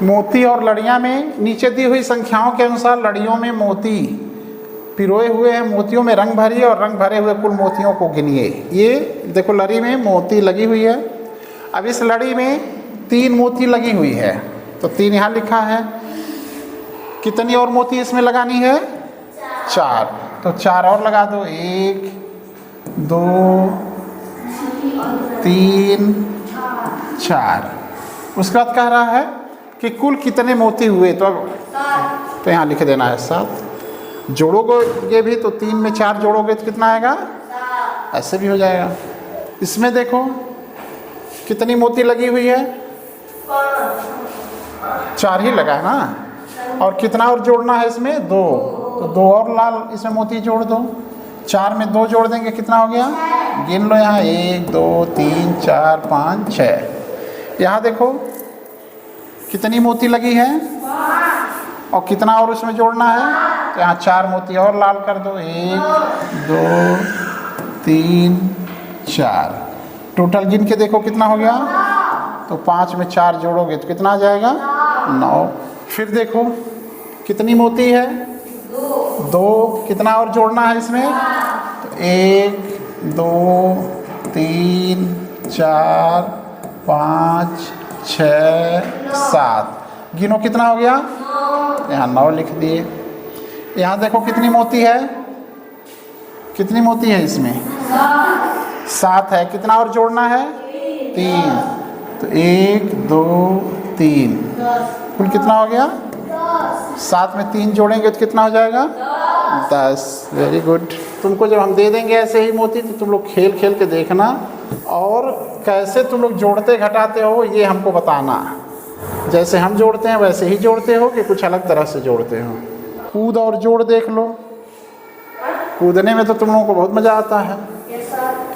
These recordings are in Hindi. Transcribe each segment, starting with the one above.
मोती और लड़ियाँ में नीचे दी हुई संख्याओं के अनुसार लड़ियों में मोती पिरोए हुए हैं, मोतियों में रंग भरिए और रंग भरे हुए कुल मोतियों को गिनिए। ये देखो लड़ी में मोती लगी हुई है। अब इस लड़ी में 3 मोती लगी हुई है, तो 3 यहाँ लिखा है। कितनी और मोती इसमें लगानी है? 4। तो 4 और लगा दो। 1 2 3 4। उसके बाद कह रहा है कि कुल कितने मोती हुए, तो यहाँ लिख देना है 7। जोड़ोगे भी तो 3 में 4 जोड़ोगे तो कितना आएगा? ऐसे भी हो जाएगा। इसमें देखो कितनी मोती लगी हुई है? 4 ही लगा है ना। और कितना और जोड़ना है इसमें? 2। तो 2 और लाल इसमें मोती जोड़ दो। 4 में 2 जोड़ देंगे, कितना हो गया? गिन लो यहाँ, 1 2 3 4 5 6। यहाँ देखो कितनी मोती लगी है और कितना और उसमें जोड़ना है, तो यहाँ 4 मोती और लाल कर दो। 1 2 3 4। टोटल गिन के देखो कितना हो गया, तो 5 में 4 जोड़ोगे तो कितना आ जाएगा? 9। फिर देखो कितनी मोती है? 2। कितना और जोड़ना है इसमें, तो 1 2 3 4 5 6 7। गिनो कितना हो गया? यहाँ 9 लिख दिए। यहाँ देखो कितनी मोती है? कितनी मोती है इसमें? 7 है। कितना और जोड़ना है? 3। तो 1 2 3, कुल कितना हो गया? 7 में 3 जोड़ेंगे तो कितना हो जाएगा? 10। Very good. तुमको जब हम दे देंगे ऐसे ही मोती तो तुम लोग खेल खेल के देखना, और कैसे तुम लोग जोड़ते घटाते हो ये हमको बताना। जैसे हम जोड़ते हैं वैसे ही जोड़ते हो कि कुछ अलग तरह से जोड़ते हो? कूद और जोड़ देख लो। कूदने में तो तुम लोगों को बहुत मज़ा आता है,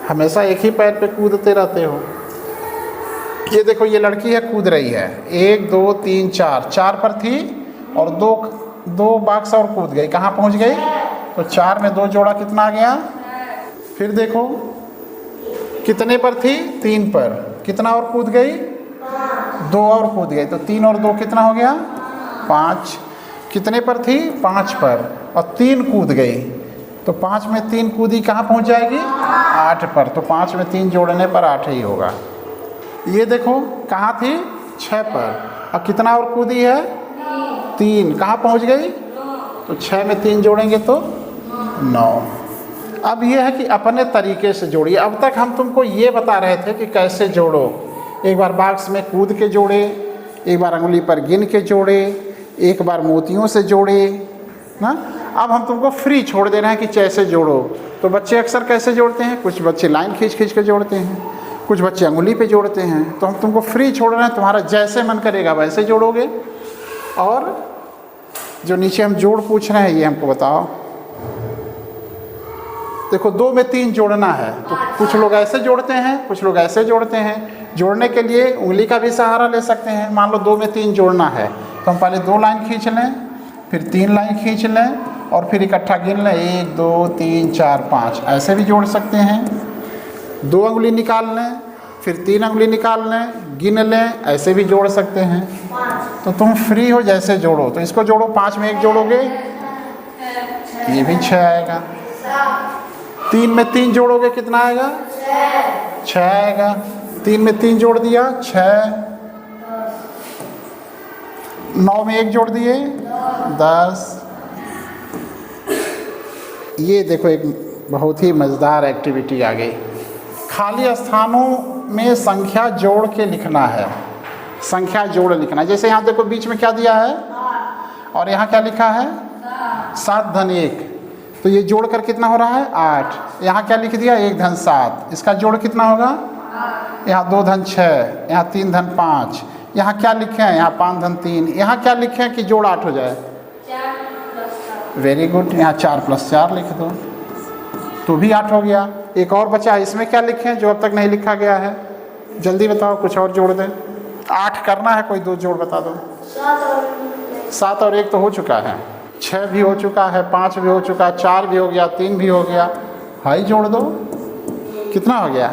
हमेशा एक ही पैर पे कूदते रहते हो। ये देखो ये लड़की है, कूद रही है। 1 2 3 4, 4 पर थी और 2 बाक्स और कूद गई। कहाँ पहुँच गई? तो 4 में 2 जोड़ा, कितना आ गया? फिर देखो कितने पर थी? 3 पर। कितना और कूद गई? 2 और कूद गई। तो 3 और 2 कितना हो गया? 5। कितने पर थी? 5 पर और 3 कूद गई। तो 5 में 3 कूदी, कहाँ पहुँच जाएगी? 8 पर। तो 5 में 3 जोड़ने पर 8 ही होगा। ये देखो कहाँ थी? 6 पर और कितना और कूदी है? 3। कहाँ पहुँच गई? तो 6 में 3 जोड़ेंगे तो 9। अब ये है कि अपने तरीके से जोड़िए। अब तक हम तुमको ये बता रहे थे कि कैसे जोड़ो। एक बार बॉक्स में कूद के जोड़े, एक बार अंगुली पर गिन के जोड़े, एक बार मोतियों से जोड़े ना। अब हम तुमको फ्री छोड़ दे रहे हैं कि कैसे जोड़ो। तो बच्चे अक्सर कैसे जोड़ते हैं? कुछ बच्चे लाइन खींच खींच के जोड़ते हैं, कुछ बच्चे अंगुली पे जोड़ते हैं। तो हम तुमको फ्री छोड़ रहे हैं, तुम्हारा जैसे मन करेगा वैसे जोड़ोगे। और जो नीचे हम जोड़ पूछ रहे हैं ये हमको बताओ। देखो 2 में 3 जोड़ना है, तो कुछ लोग ऐसे जोड़ते हैं, कुछ लोग ऐसे जोड़ते हैं। जोड़ने के लिए उंगली का भी सहारा ले सकते हैं। मान लो 2 में 3 जोड़ना है, तो हम पहले 2 लाइन खींच लें, फिर 3 लाइन खींच लें और फिर इकट्ठा गिन लें। 1 2 3 4 5। ऐसे भी जोड़ सकते हैं। 2 अंगुली निकाल लें, फिर 3 अंगुली निकाल लें, गिन लें, ऐसे भी जोड़ सकते हैं। तो तुम फ्री हो, जैसे जोड़ो। तो इसको जोड़ो, 5 में 1 जोड़ोगे, ये भी 6 आएगा। 3 में 3 जोड़ोगे, कितना आएगा? 6 आएगा। 3 में 3 जोड़ दिया, 6। 9 में 1 जोड़ दिए, 10। ये देखो एक बहुत ही मज़ेदार एक्टिविटी आ गई। खाली स्थानों में संख्या जोड़ के लिखना है। संख्या जोड़ लिखना है। जैसे यहाँ देखो बीच में क्या दिया है और यहाँ क्या लिखा है? 7 धन 1। तो ये जोड़ कर कितना हो रहा है? 8। यहाँ क्या लिख दिया? 1 धन 7। इसका जोड़ कितना होगा? यहाँ 2 धन 6, यहाँ 3 धन 5। यहाँ क्या लिखे हैं? यहाँ 5 धन 3। यहाँ क्या लिखे हैं कि जोड़ 8 हो जाए? Very good. यहाँ 4 + 4 लिख दो तो भी 8 हो गया। एक और बचा है, इसमें क्या लिखे हैं जो अब तक नहीं लिखा गया है? जल्दी बताओ, कुछ और जोड़ दें। 8 करना है, कोई 2 जोड़ बता दो। 7 और 1 तो हो चुका है, 6 भी हो चुका है, 5 भी हो चुका है, 4 भी हो गया, 3 भी हो गया। हाई जोड़ दो, कितना हो गया?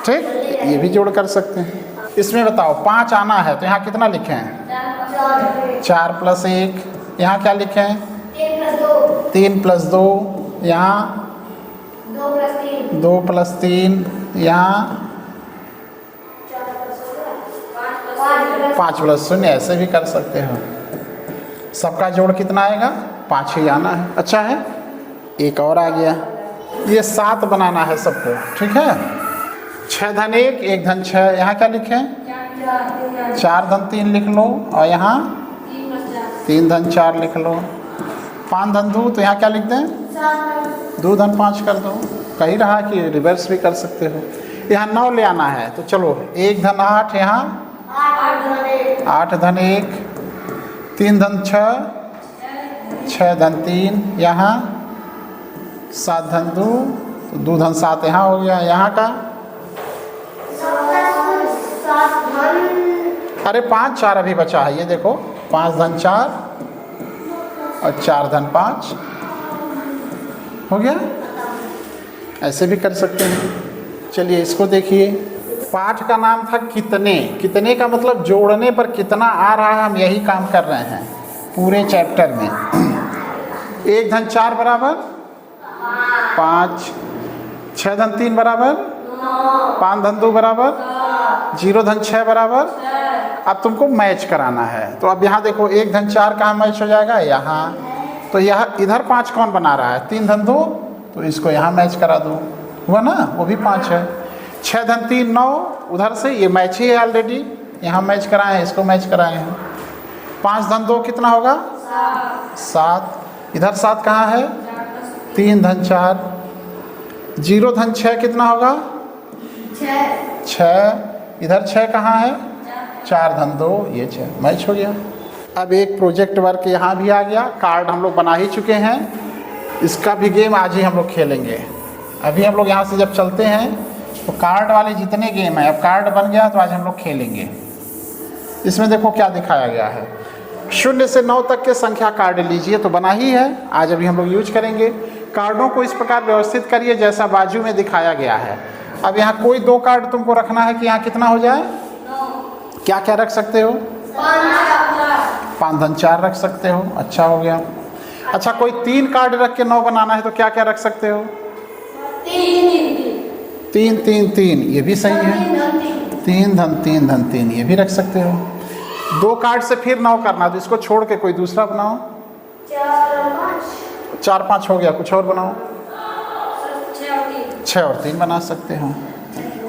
ठीक, ये भी जोड़ कर सकते हैं। इसमें बताओ 5 आना है तो यहाँ कितना लिखें? 4 + 1। यहाँ क्या लिखें? 3 + 2। यहाँ 2 + 3। यहाँ 5 + 0। ऐसे भी कर सकते हो। सबका जोड़ कितना आएगा? 5 ही आना है। अच्छा है, एक और आ गया। ये 7 बनाना है सबको, ठीक है। 6 धन 1, 1 धन 6। यहाँ क्या लिखें? 4 धन 3 लिख लो। और यहाँ 3 धन 4 लिख लो। 5 धन 2, तो यहाँ क्या लिख दें? 2 धन 5 कर दो। कही रहा कि रिवर्स भी कर सकते हो। यहाँ 9 ले आना है तो चलो 1 धन 8। यहाँ 8 धन 1, 3 धन 6, 6 धन 3। यहाँ 7 धन 2, तो 2 धन 7 यहाँ हो गया। यहाँ का अरे 5 4 अभी बचा है। ये देखो 5 धन 4 और 4 धन 5 हो गया। ऐसे भी कर सकते हैं। चलिए इसको देखिए। पाठ का नाम था कितने। कितने का मतलब जोड़ने पर कितना आ रहा है, हम यही काम कर रहे हैं पूरे चैप्टर में। 1 धन 4 बराबर 5, 6 धन 3 बराबर 5 धन 2 बराबर 0 धन 6 बराबर। अब तुमको मैच कराना है तो अब यहाँ देखो 1 धन 4 कहाँ मैच हो जाएगा? यहाँ। तो यह इधर 5 कौन बना रहा है? 3 धन 2, तो इसको यहाँ मैच करा दो। हुआ ना, वो भी 5 है। 6 धन 3 9, उधर से ये मैच ही है ऑलरेडी। यहाँ मैच कराए हैं, इसको मैच कराए हैं। 5 धन 2 कितना होगा? 7। इधर 7 कहाँ है? 3 धन 4। 0 धन 6 कितना होगा? 6। इधर 6 कहाँ है? 4 धन 2, ये 6 मैच हो गया। अब एक प्रोजेक्ट वर्क यहाँ भी आ गया। कार्ड हम लोग बना ही चुके हैं। इसका भी गेम आज ही हम लोग खेलेंगे। अभी हम लोग यहाँ से जब चलते हैं तो कार्ड वाले जितने गेम हैं, अब कार्ड बन गया तो आज हम लोग खेलेंगे। इसमें देखो क्या दिखाया गया है। 0 से 9 तक के संख्या कार्ड लीजिए, तो बना ही है। आज अभी हम लोग यूज करेंगे। कार्डों को इस प्रकार व्यवस्थित करिए जैसा बाजू में दिखाया गया है। अब यहाँ कोई 2 कार्ड तुमको रखना है कि यहाँ कितना हो जाए? क्या क्या रख सकते हो? 5 धन 4 रख सकते हो। अच्छा हो गया। अच्छा, कोई 3 कार्ड रख के 9 बनाना है तो क्या क्या रख सकते हो? 3 3 3, ये भी सही है। 3 धन 3 धन 3, ये भी रख सकते हो। 2 कार्ड से फिर 9 करना, तो इसको छोड़ के कोई दूसरा बनाओ। 4 5 हो गया, कुछ और बनाओ। 6 और 3 बना सकते हो।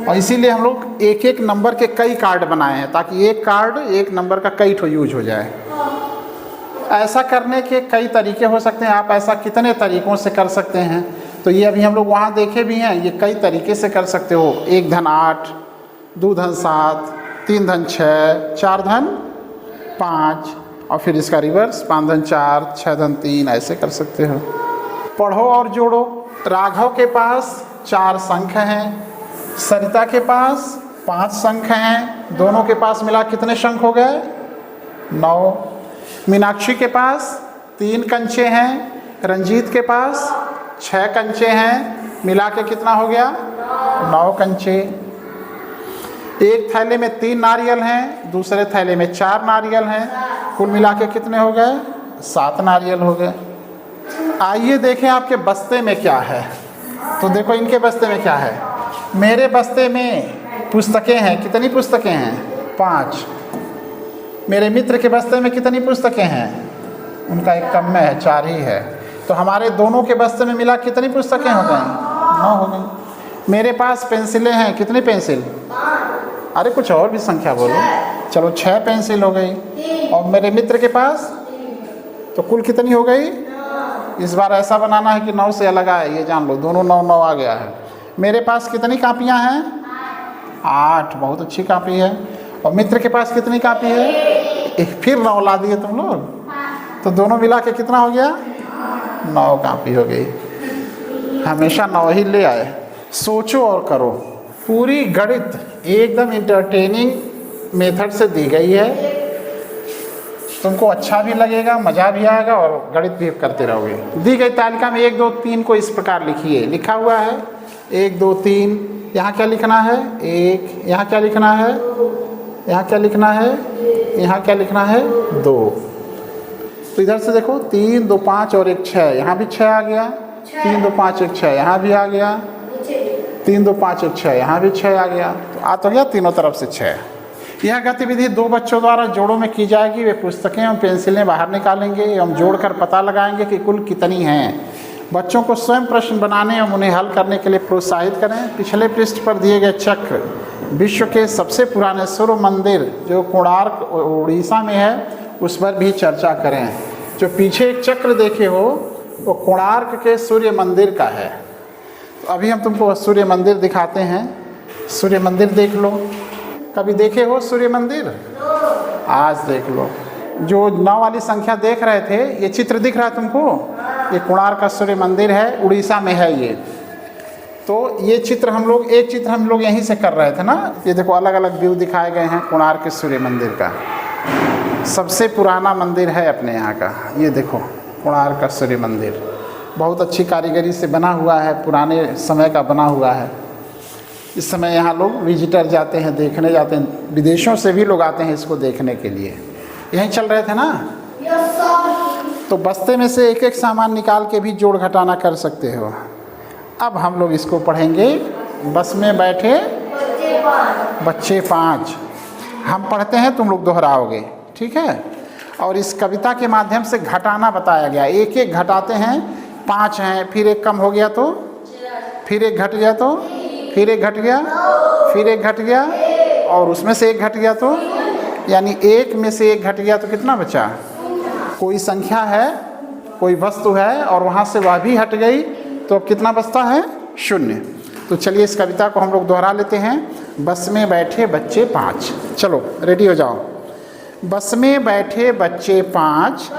और इसीलिए हम लोग एक एक नंबर के कई कार्ड बनाए हैं, ताकि एक कार्ड एक नंबर का कई ठो यूज हो जाए। ऐसा करने के कई तरीके हो सकते हैं। आप ऐसा कितने तरीक़ों से कर सकते हैं, तो ये अभी हम लोग वहाँ देखे भी हैं। ये कई तरीके से कर सकते हो। 1 धन 8, 2 धन 7, 3 धन 6, 4 धन 5, और फिर इसका रिवर्स 5 धन 4, 6 धन 3, ऐसे कर सकते हो। पढ़ो और जोड़ो। राघव के पास 4 संख्य हैं, सरिता के पास 5 संख्य हैं। दोनों के पास मिला कितने शंख हो गए? 9। मीनाक्षी के पास 3 कंचे हैं, रंजीत के पास 6 कंचे हैं। मिला के कितना हो गया? 9 कंचे। एक थैले में 3 नारियल हैं, दूसरे थैले में 4 नारियल हैं। कुल मिला के कितने हो गए? 7 नारियल हो गए। आइए देखें आपके बस्ते में क्या है। तो देखो इनके बस्ते में क्या है। मेरे बस्ते में पुस्तकें हैं। कितनी पुस्तकें हैं? 5। मेरे मित्र के बस्ते में कितनी पुस्तकें हैं? उनका एक कम में है, 4 ही है। तो हमारे दोनों के बस्ते में मिला कितनी पुस्तकें हो गई? 9 हो गई। मेरे पास पेंसिलें हैं। कितनी पेंसिल? अरे कुछ और भी संख्या बोलो। चलो 6 पेंसिल हो गई। और मेरे मित्र के पास तो कुल कितनी हो गई? इस बार ऐसा बनाना है कि 9 से अलग आए, ये जान लो। दोनों 9 9 आ गया है। मेरे पास कितनी कापियाँ हैं? 8। बहुत अच्छी कापी है। और मित्र के पास कितनी कापी है? एक। फिर 9 ला दिए तुम लोग, तो दोनों मिला के कितना हो गया? 9 कापी हो गई। हमेशा 9 ही ले आए। सोचो और करो। पूरी गणित एकदम इंटरटेनिंग मेथड से दी गई है। तुमको अच्छा भी लगेगा, मज़ा भी आएगा और गणित भी करते रहोगे। दी गई तालिका में 1 2 3 को इस प्रकार लिखिए। लिखा हुआ है 1 2 3। यहाँ क्या लिखना है? 1। यहाँ क्या लिखना है? यहाँ क्या लिखना है, यहाँ क्या लिखना है 2। तो इधर से देखो 3 2 5 और 1 6, यहाँ भी 6 आ गया, 3 2 5 1 6 यहाँ भी आ गया, 3 2 5 1 6 यहाँ भी 6 आ गया। तो आ तो गया तीनों तरफ से 6। यह गतिविधि 2 बच्चों द्वारा जोड़ों में की जाएगी। वे पुस्तकें एवं पेंसिलें बाहर निकालेंगे एवं जोड़कर पता लगाएंगे कि कुल कितनी हैं। बच्चों को स्वयं प्रश्न बनाने एवं उन्हें हल करने के लिए प्रोत्साहित करें। पिछले पृष्ठ पर दिए गए चक्र विश्व के सबसे पुराने सूर्य मंदिर जो कोणार्क उड़ीसा में है उस पर भी चर्चा करें। जो पीछे एक चक्र देखे हो वो कोणार्क के सूर्य मंदिर का है। तो अभी हम तुमको सूर्य मंदिर दिखाते हैं। सूर्य मंदिर देख लो। कभी देखे हो सूर्य मंदिर? आज देख लो। जो 9 वाली संख्या देख रहे थे, ये चित्र दिख रहा है तुमको? ये कोणार्क का सूर्य मंदिर है, उड़ीसा में है ये। तो ये चित्र एक चित्र हम लोग यहीं से कर रहे थे ना। ये देखो अलग अलग व्यू दिखाए गए हैं कोणार्क के सूर्य मंदिर का। सबसे पुराना मंदिर है अपने यहाँ का। ये देखो कोणार्क का सूर्य मंदिर बहुत अच्छी कारीगरी से बना हुआ है, पुराने समय का बना हुआ है। इस समय यहाँ लोग विजिटर जाते हैं, देखने जाते हैं, विदेशों से भी लोग आते हैं इसको देखने के लिए। यहीं चल रहे थे ना। तो बस्ते में से एक एक सामान निकाल के भी जोड़ घटाना कर सकते हो। अब हम लोग इसको पढ़ेंगे। बस में बैठे बच्चे 5। हम पढ़ते हैं, तुम लोग दोहराओगे, ठीक है? और इस कविता के माध्यम से घटाना बताया गया। एक एक घटाते हैं। 5 हैं, फिर एक कम हो गया तो फिर एक घट गया तो फिर एक घट गया, फिर एक घट गया, और उसमें से एक घट गया तो यानी एक में से एक घट गया तो कितना बचा? कोई संख्या है, कोई वस्तु है और वहाँ से वह भी हट गई तो अब कितना बचता है? 0। तो चलिए इस कविता को हम लोग दोहरा लेते हैं। बस में बैठे बच्चे 5। चलो रेडी हो जाओ। बस में बैठे बच्चे 5,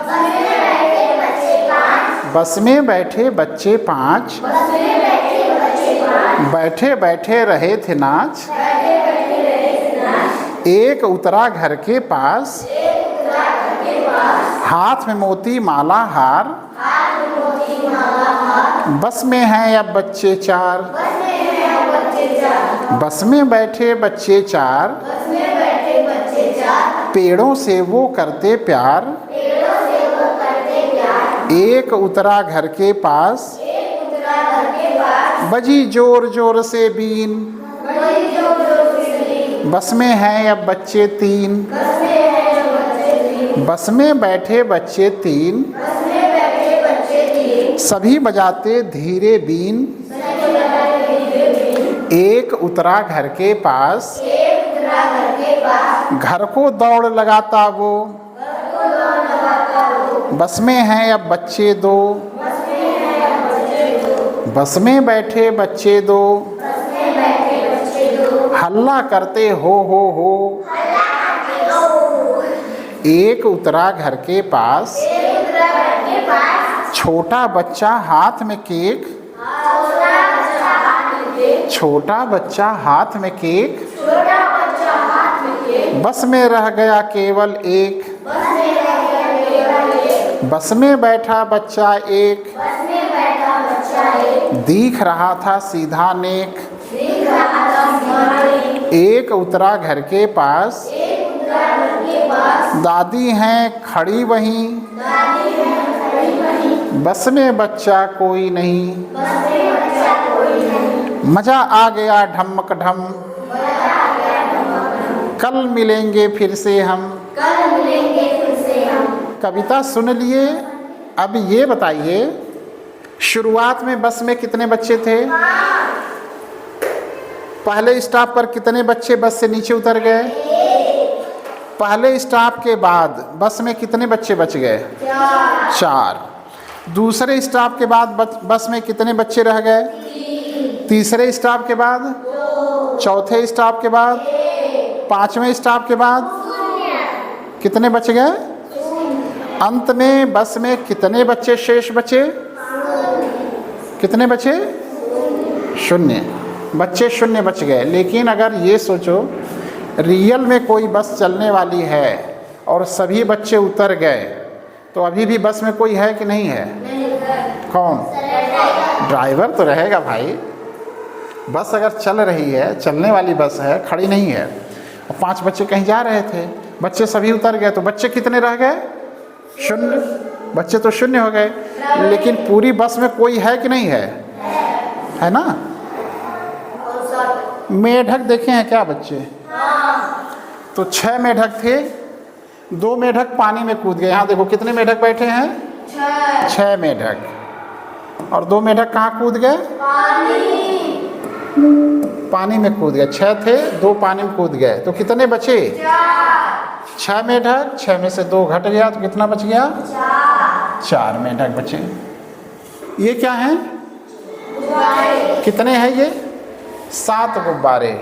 बस में बैठे बच्चे 5, बैठे बैठे रहे थे नाच, एक उतरा घर के पास, हाथ में मोती माला हार, बस में हैं अब बच्चे 4, बस में बैठे बच्चे 4, पेड़ों से वो करते प्यार, एक उतरा घर के पास, बजी जोर जोर से बीन, बस में हैं अब बच्चे 3, बस में बैठे बच्चे 3, सभी बजाते धीरे बीन, एक उतरा घर के पास, घर को दौड़ लगाता वो, बस में हैं अब बच्चे 2, बस में बैठे बच्चे 2, हल्ला करते हो, एक उतरा घर के पास, छोटा बच्चा हाथ में केक, छोटा बच्चा हाथ में केक, बस में रह गया केवल एक, बस में बैठा बच्चा एक, दिख रहा था सीधा नेक, एक उतरा घर के पास, दादी हैं खड़ी वहीं, बस में बच्चा कोई नहीं, मजा आ गया ढमक ढम, कल मिलेंगे फिर से हम। कविता सुन लिए। अब ये बताइए शुरुआत में बस में कितने बच्चे थे? पहले स्टॉप पर कितने बच्चे बस से नीचे उतर गए? पहले स्टॉप के बाद बस में कितने बच्चे बच गए? 4। दूसरे स्टॉप के बाद बस में कितने बच्चे रह गए? तीसरे स्टॉप के बाद, चौथे स्टॉप के बाद, 5वें स्टॉप के बाद कितने बच गए? अंत में बस में कितने बच्चे शेष बचे? कितने बचे? 0 बच्चे, 0 बच गए। लेकिन अगर ये सोचो रियल में कोई बस चलने वाली है और सभी बच्चे उतर गए तो अभी भी बस में कोई है कि नहीं है? कौन? ड्राइवर तो रहेगा भाई। बस अगर चल रही है, चलने वाली बस है, खड़ी नहीं है, 5 बच्चे कहीं जा रहे थे, बच्चे सभी उतर गए, तो बच्चे कितने रह गए? 0। बच्चे तो 0 हो गए, लेकिन पूरी बस में कोई है कि नहीं है? है ना? मेढक देखे हैं क्या बच्चे? तो 6 मेढक थे, 2 मेढक पानी में कूद गए। यहाँ देखो कितने मेढक बैठे हैं? 6 मेढक। और 2 मेढक कहाँ कूद गए? पानी में कूद गए। 6 थे, 2 पानी में कूद गए, तो कितने बचे? 6 मेढक। 6 में से 2 घट गया, तो कितना बच गया? 4 मेढक बचे। ये क्या है? कितने हैं ये? 7 गुब्बारे।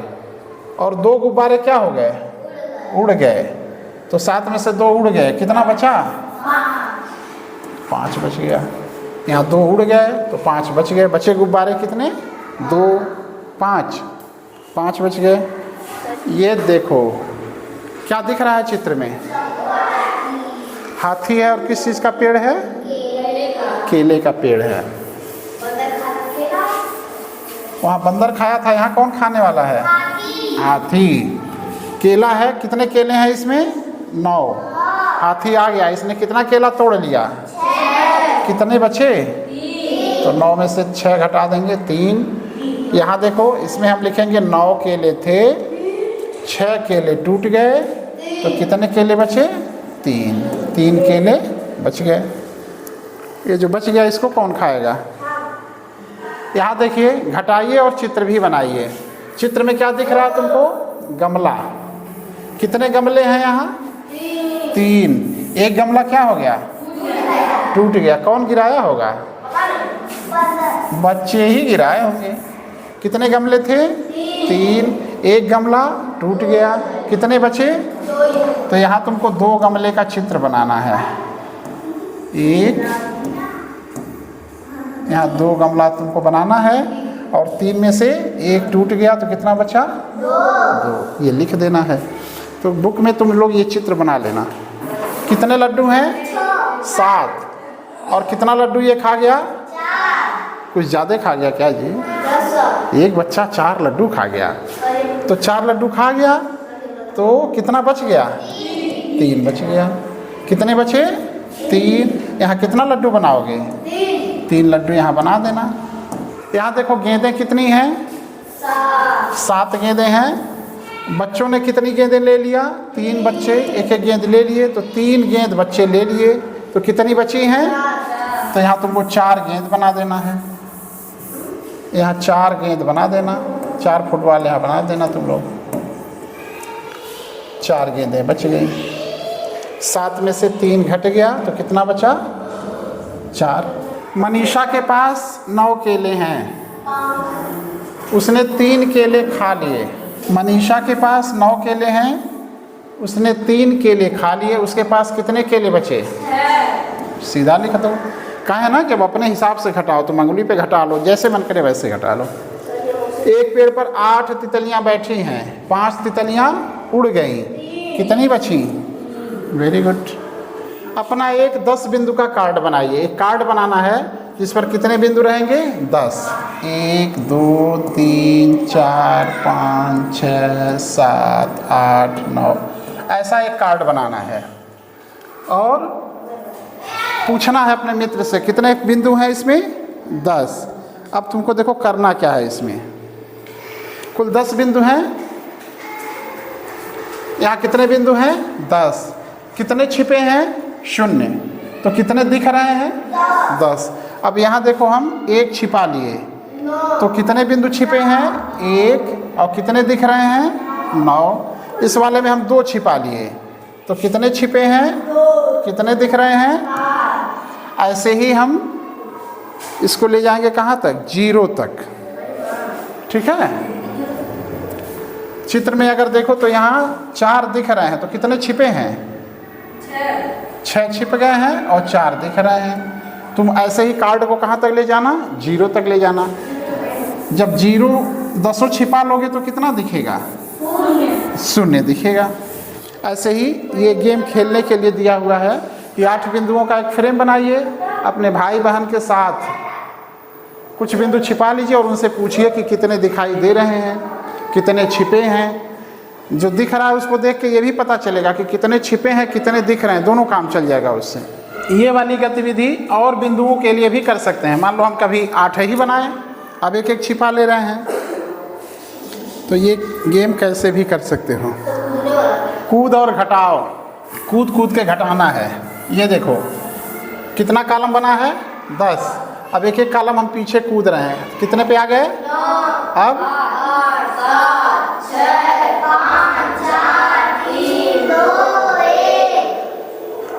और 2 गुब्बारे क्या हो गए? उड़ गए। तो 7 में से 2 उड़ गए, कितना बचा? 5 बच गया। यहाँ 2 उड़ गए तो 5 बच गए। बचे गुब्बारे कितने? 2, 5 बच गए। ये देखो क्या दिख रहा है चित्र में? हाथी है, और किस चीज़ का पेड़ है? केले का पेड़ है। वहाँ बंदर खाया था, यहाँ कौन खाने वाला है? हाथी। केला है, कितने केले हैं इसमें? 9। हाथी आ गया, इसने कितना केला तोड़ लिया? कितने बचे? तो 9 में से 6 घटा देंगे, 3। यहाँ देखो इसमें हम लिखेंगे 9 केले थे, 6 केले टूट गए, तो कितने केले बचे? 3 केले बच गए। ये जो बच गया इसको कौन खाएगा? यहाँ देखिए, घटाइए और चित्र भी बनाइए। चित्र में क्या दिख रहा है तुमको? गमला। कितने गमले हैं यहाँ? 3। एक गमला क्या हो गया? टूट गया। कौन गिराया होगा? बच्चे ही गिराए होंगे। कितने गमले थे? 3। एक गमला टूट गया, कितने बचे? तो यहाँ तुमको 2 गमले का चित्र बनाना है। एक, यहाँ 2 गमला तुमको बनाना है, और 3 में से 1 टूट गया, तो कितना बचा? 2। ये लिख देना है। तो बुक में तुम लोग ये चित्र बना लेना। कितने लड्डू हैं? 7। और कितना लड्डू ये खा गया? कुछ ज़्यादा खा गया क्या जी? एक बच्चा 4 लड्डू खा गया। तो 4 लड्डू खा गया, तो कितना बच गया? 3 बच गया। कितने बचे? 3। यहाँ कितना लड्डू बनाओगे? 3 लड्डू यहाँ बना देना। यहाँ देखो गेंदें कितनी हैं? 7 गेंदें हैं। बच्चों ने कितनी गेंदें ले लिया? 3 बच्चे एक एक गेंद ले लिए, तो 3 गेंद बच्चे ले लिए, तो कितनी बची हैं? तो यहाँ तुमको 4 गेंद बना देना है। यहाँ 4 गेंद बना देना, 4 फुटबॉल यहाँ बना देना तुम लोग। 4 गेंदें बच गई। 7 में से 3 घट गया, तो कितना बचा? 4। मनीषा के पास 9 केले हैं, उसने 3 केले खा लिए। मनीषा के पास 9 केले हैं, उसने 3 केले खा लिए, उसके पास कितने केले बचे? सीधा लिख दो। कहा है ना कि अब अपने हिसाब से घटाओ, तो अंगुली पे घटा लो, जैसे मन करे वैसे घटा लो। एक पेड़ पर 8 तितलियां बैठी हैं, 5 तितलियां उड़ गई, कितनी बची? Very good. अपना एक 10 बिंदु का कार्ड बनाइए। एक कार्ड बनाना है जिस पर कितने बिंदु रहेंगे? 10। 1 2 3 4 5 6 7 8 9, ऐसा एक कार्ड बनाना है। और पूछना है अपने मित्र से कितने बिंदु हैं इसमें? 10। अब तुमको देखो करना क्या है इसमें। कुल 10 बिंदु हैं। यहाँ कितने बिंदु हैं? 10। कितने छिपे हैं? 0। तो कितने दिख रहे हैं? 10। अब यहाँ देखो हम 1 छिपा लिए, तो कितने बिंदु छिपे हैं? 1। और कितने दिख रहे हैं? 9। इस वाले में हम 2 छिपा लिए, तो कितने छिपे हैं? कितने दिख रहे हैं? ऐसे ही हम इसको ले जाएंगे कहाँ तक? 0 तक। ठीक है। चित्र में अगर देखो तो यहाँ 4 दिख रहे हैं, तो कितने छिपे हैं? 6 छिप गए हैं और 4 दिख रहे हैं। तुम ऐसे ही कार्ड को कहाँ तक ले जाना? 0 तक ले जाना। जब 0 10 छिपा लोगे तो कितना दिखेगा? 0 दिखेगा। ऐसे ही ये गेम खेलने के लिए दिया हुआ है कि 8 बिंदुओं का एक फ्रेम बनाइए, अपने भाई बहन के साथ कुछ बिंदु छिपा लीजिए और उनसे पूछिए कि कितने दिखाई दे रहे हैं, कितने छिपे हैं। जो दिख रहा है उसको देख के ये भी पता चलेगा कि कितने छिपे हैं कितने दिख रहे हैं, दोनों काम चल जाएगा उससे। ये वाली गतिविधि और बिंदुओं के लिए भी कर सकते हैं। मान लो हम कभी 8 ही बनाए, अब एक एक छिपा ले रहे हैं, तो ये गेम कैसे भी कर सकते हो। कूद और घटाओ, कूद कूद के घटाना है। ये देखो कितना कॉलम बना है 10, अब एक एक कॉलम हम पीछे कूद रहे हैं, कितने पे आ गए? अब 1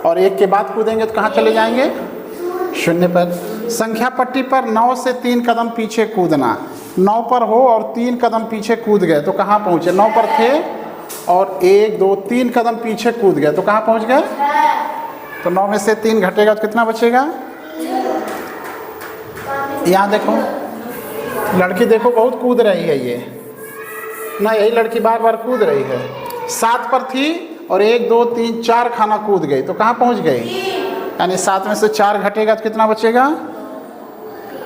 और 1 के बाद कूदेंगे तो कहाँ चले जाएंगे? 0 पर। संख्या पट्टी पर 9 से 3 कदम पीछे कूदना। 9 पर हो और 3 कदम पीछे कूद गए तो कहाँ पहुँचे? 9 पर थे और 1 2 3 कदम पीछे कूद गए तो कहाँ पहुँच गए? तो 9 में से 3 घटेगा तो कितना बचेगा? यहाँ देखो लड़की देखो बहुत कूद रही है ये ना, यही लड़की बार बार कूद रही है। 7 पर थी और 1 2 3 4 खाना कूद गई तो कहाँ पहुँच गई? यानी 7 में से 4 घटेगा तो कितना बचेगा?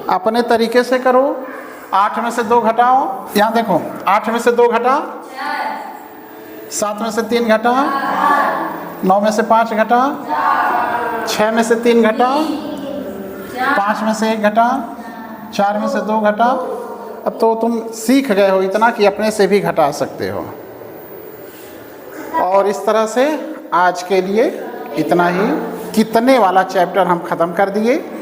अपने तरीके से करो। 8 में से 2 घटाओ, यहाँ देखो 8 में से 2 घटा, 7 में से 3 घटा, 9 में से 5 घटा, 6 में से 3 घटा, 5 में से 1 घटा, 4 में से 2 घटा। अब तो तुम सीख गए हो इतना कि अपने से भी घटा सकते हो। और इस तरह से आज के लिए इतना ही। कितने वाला चैप्टर हम ख़त्म कर दिए।